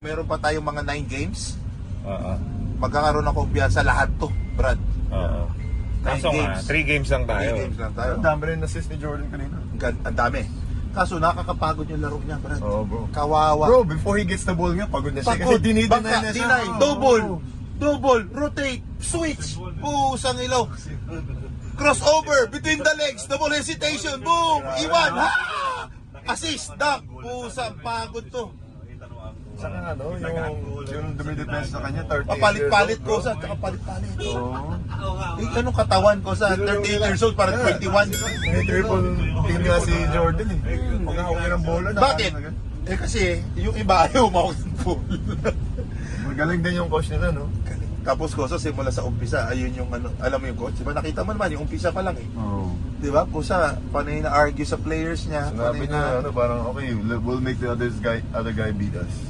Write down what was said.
Meron pa tayong mga 9 games. Oo. Magkakaroon ng kumpiyansa lahat to, Brad. Oo. Kaso nga, 3 games lang 3 tayo. games lang tayo. Ang dami rin assist ni Jordan kanina. Ang dami. Kaso nakakapagod yung laro niya, Brad. Oo, bro. Kawawa. Bro, before he gets the ball nga, pagod na siya. Pagod, Kasi dinideny baka, na siya. deny, Oo. double, rotate, switch. Pusang ilaw. Crossover between the legs, double hesitation, boom, iwan, ha! Assist, dunk, pusang pagod to. Saka ano, yung dumidepends sa kanya, 38 Papalit-palit years ko old, sa, bro. tsaka palit-palit. Oo. Anong katawan ko sa 38 years old, parang 21. May triple team nga si Jordan eh. Pagkahawak niya ng bola. Bakit? Eh kasi, yung iba ayaw umawag ng pool. Magaling din yung coach nila, no? Tapos ko, simula sa umpisa, ayun yung ano, alam mo yung coach, diba nakita mo naman, yung umpisa pa lang eh. Oo. Diba? Kusa, panay na argue sa players niya. Sinabi panay niya, ano, parang, okay, we'll make the other guy beat us.